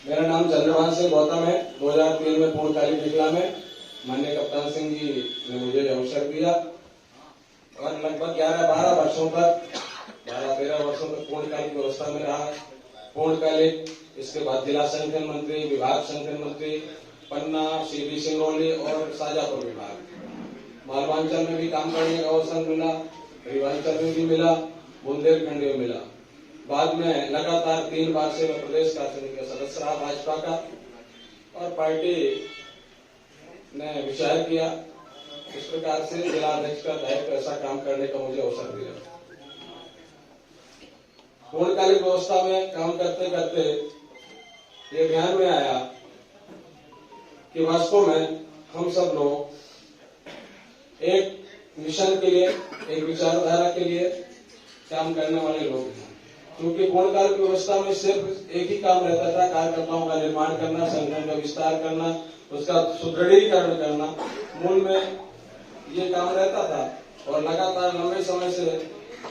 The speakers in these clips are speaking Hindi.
मेरा नाम चंद्रभान सिंह गौतम है। 2003 में पूर्णकालिक निकला में माननीय कप्तान सिंह जी ने मुझे अवसर दिया और लगभग 11-12 वर्षों तक 12-13 वर्षों तक पूर्णकालिक व्यवस्था में रहा। पूर्णकालिक, इसके बाद जिला संगठन मंत्री, विभाग संगठन मंत्री, पन्ना, सीबी सिंगरौली और शाजापुर विभाग। मालवांचल में भी काम करने का अवसर मिला, पूर्वांचल में भी मिला, बुंदेलखंड में मिला। बाद में लगातार 3 बार से मैं प्रदेश कार्यसमिति का सदस्य रहा भाजपा का और पार्टी ने विचार किया। इस प्रकार से जिला अध्यक्ष का दायित्व ऐसा काम करने का मुझे अवसर दिया। पूर्णकालिक व्यवस्था में काम करते करते ये ध्यान में आया कि वास्तव में हम सब लोग एक मिशन के लिए, एक विचारधारा के लिए काम करने वाले लोग हैं। क्योंकि पूर्णकालिक व्यवस्था में सिर्फ एक ही काम रहता था, कार्यकर्ताओं का निर्माण करना, संगठन का विस्तार करना, उसका सुदृढ़ीकरण करना, मूल में ये काम रहता था। और लगातार लंबे समय से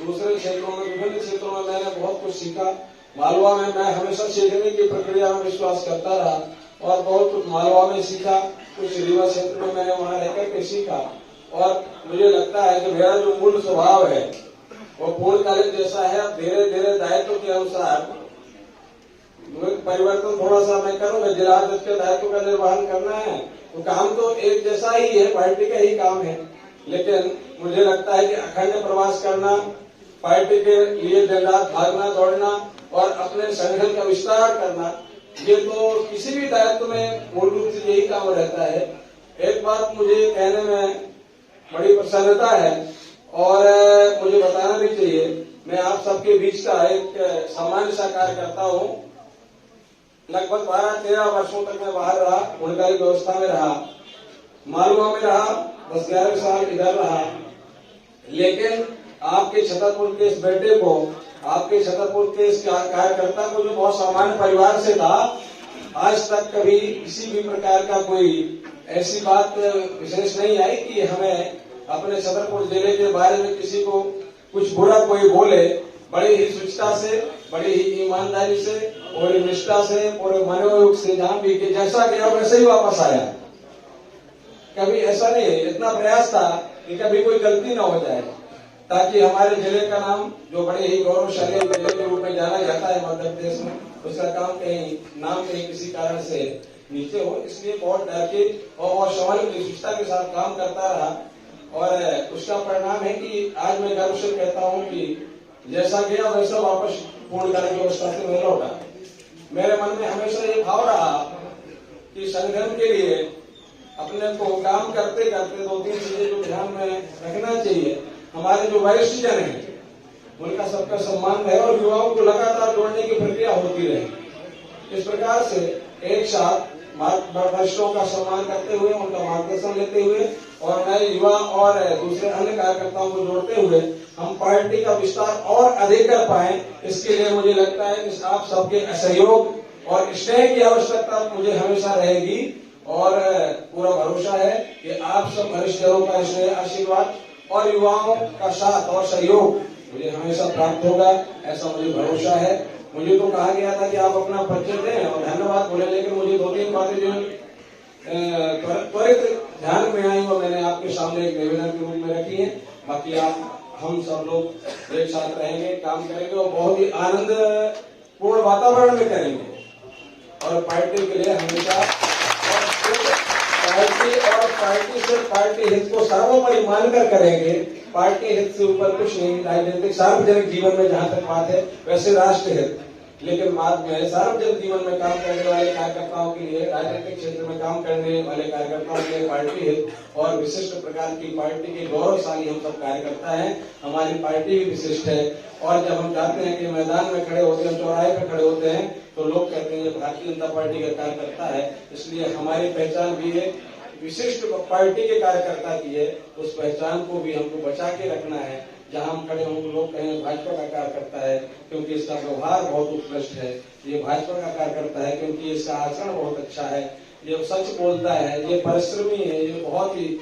दूसरे क्षेत्रों में, विभिन्न क्षेत्रों में मैंने बहुत कुछ सीखा। मालवा में मैं हमेशा सीखने की प्रक्रिया में विश्वास करता रहा और बहुत कुछ मालवा में सीखा। कुछ रीवा क्षेत्र में मैंने वहां रहकर के सीखा और मुझे लगता है कि मेरा जो मूल स्वभाव है वो पूर्णकालिक जैसा है। अब धीरे धीरे दायित्व के अनुसार परिवर्तन थोड़ा सा मैं करूंगा। जिला अध्यक्ष के दायित्व का निर्वहन करना है तो काम तो एक जैसा ही है, पार्टी का ही काम है, लेकिन मुझे लगता है कि अखंड प्रवास करना, पार्टी के लिए दिन रात भागना दौड़ना और अपने संगठन का विस्तार करना, ये तो किसी भी दायित्व में मूल रूप से यही काम रहता है। एक बात मुझे कहने में बड़ी प्रसन्नता है और मुझे बताना भी चाहिए, मैं आप सबके बीच का एक सामान्य सा कार्यकर्ता हूँ। लगभग 12-13 वर्षों तक मैं बाहर रहा, पूर्णकालिक व्यवस्था में रहा, मालवा में रहा, 10-11 साल इधर रहा। लेकिन आपके छतरपुर के इस बेटे को, आपके छतरपुर के इस कार्यकर्ता को, जो बहुत सामान्य परिवार से था, आज तक कभी किसी भी प्रकार का कोई ऐसी बात विशेष नहीं आई कि हमें अपने छतरपुर जिले के बारे में किसी को कुछ बुरा कोई बोले। बड़ी ही शुचिता से, बड़ी ही ईमानदारी से, पूरी निष्ठा से, पूरे मनोयोग से, जहां भी कि जैसा गया वैसे ही वापस आया। कभी ऐसा नहीं है, इतना प्रयास था कि कभी कोई गलती न हो जाए, ताकि हमारे जिले का नाम, जो बड़े ही गौरवशाली जिले के रूप में जाना जाता है मध्य प्रदेश में, उसका नाम कहीं किसी कारण से नीचे हो। इसलिए बहुत डर के और बहुत संभल की शुचिता के साथ काम करता रहा और उसका परिणाम है कि आज मैं गर्व से कहता हूं कि जैसा गया वैसा वापस पूर्णकालिक व्यवस्था से मैं लौटा। मेरे मन में हमेशा ये भाव रहा कि संगठन के लिए अपने को काम करते करते 2-3 चीजें जो ध्यान में रखना चाहिए। हमारे जो वरिष्ठ जन हैं उनका सबका सम्मान रहे और युवाओं को लगातार जोड़ने की प्रक्रिया होती रहे। इस प्रकार से एक साथ वरिष्ठों का सम्मान करते हुए, उनका मार्गदर्शन लेते हुए और नए युवा और दूसरे अन्य कार्यकर्ताओं को जोड़ते हुए हम पार्टी का विस्तार और अधिक कर पाए, इसके लिए मुझे लगता है कि आप सबके सहयोग और स्नेह की आवश्यकता मुझे हमेशा रहेगी और पूरा भरोसा है कि आप सब वरिष्ठों का स्नेह, आशीर्वाद और युवाओं का साथ और सहयोग मुझे हमेशा प्राप्त होगा, ऐसा मुझे भरोसा है। मुझे तो कहा गया था कि आप अपना परिचय दें और धन्यवाद बोले, लेकिन मुझे 2-3 बातें जो त्वरित ध्यान में आई वो मैंने आपके सामने एक निवेदन के रूप में रखी है। बाकी हम सब लोग एक साथ रहेंगे, काम करेंगे और बहुत ही आनंद पूर्ण वातावरण में करेंगे और पार्टी के लिए हमेशा पार्टी से पार्टी हित को सर्वोपरि मानकर करेंगे। पार्टी हित से ऊपर कुछ नहीं। राजनीतिक सार्वजनिक जीवन में जहां तक बात है वैसे राष्ट्र हित, लेकिन बाद में सार्वजनिक जीवन में काम करने वाले कार्यकर्ताओं के लिए, राजनीतिक क्षेत्र में काम करने वाले कार्यकर्ताओं के लिए पार्टी हित और विशिष्ट प्रकार की पार्टी के गौरवशाली हम सब कार्यकर्ता हैं। हमारी पार्टी भी विशिष्ट है और जब हम जाते हैं कि मैदान में खड़े होते हैं, चौराहे पे खड़े होते हैं, तो लोग कहते हैं ये भारतीय जनता पार्टी का कार्यकर्ता है। इसलिए हमारी पहचान भी है विशिष्ट पार्टी के कार्यकर्ता की है। उस पहचान को भी हमको बचा के रखना है। जहां हम खड़े होंगे लोग कहें भाजपा का कार्यकर्ता है क्योंकि इसका व्यवहार बहुत उत्कृष्ट है, ये भाजपा का कार्यकर्ता है क्योंकि इसका आचरण बहुत अच्छा है, ये सच बोलता है, ये परिश्रमी है, ये बहुत ही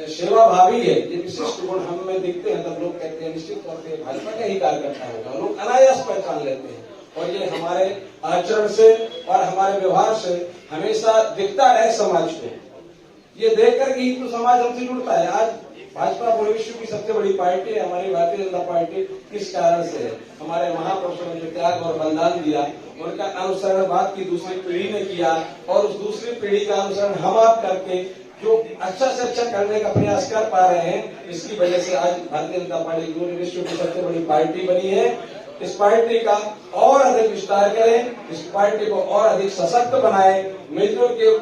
सेवाभावी है। ये विशिष्ट गुण हम में दिखते हैं, तब लोग कहते हैं निश्चित तौर पर भाजपा का ही कार्यकर्ता होगा। लोग अनायास पहचान लेते हैं और ये हमारे आचरण से और हमारे व्यवहार से हमेशा दिखता रहे समाज को। ये देख कर ही तो समाज हमसे जुड़ता है। आज भाजपा पूरे विश्व की सबसे बड़ी पार्टी है। हमारी भारतीय जनता पार्टी किस कारण से है? हमारे महापुरुषों ने जो त्याग और बलिदान दिया, उनका अनुसरण बाद की दूसरी पीढ़ी ने किया, और उस दूसरी पीढ़ी का अनुसरण हम आप करके जो अच्छा से अच्छा करने का प्रयास कर पा रहे हैं, इसकी वजह से आज भारतीय जनता पार्टी पूरे विश्व की सबसे बड़ी पार्टी बनी है। इस पार्टी का और अधिक विस्तार करें, इस पार्टी को और अधिक सशक्त बनाएं, मिलजुल के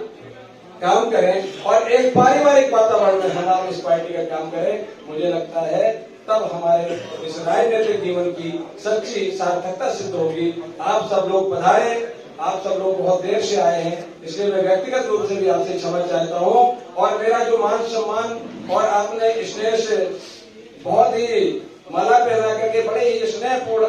काम करें और एक पारिवारिक वातावरण में हम इस पार्टी का काम करें। मुझे लगता है तब हमारे इस राजनीतिक जीवन की सच्ची सार्थकता सिद्ध होगी। आप सब लोग पधारें, आप सब लोग बहुत देर से आए हैं, इसलिए मैं व्यक्तिगत रूप से भी आपसे क्षमा चाहता हूँ। और मेरा जो मान सम्मान और आपने स्नेह से बहुत ही माला पहना करके बड़े ही स्नेहपूर्ण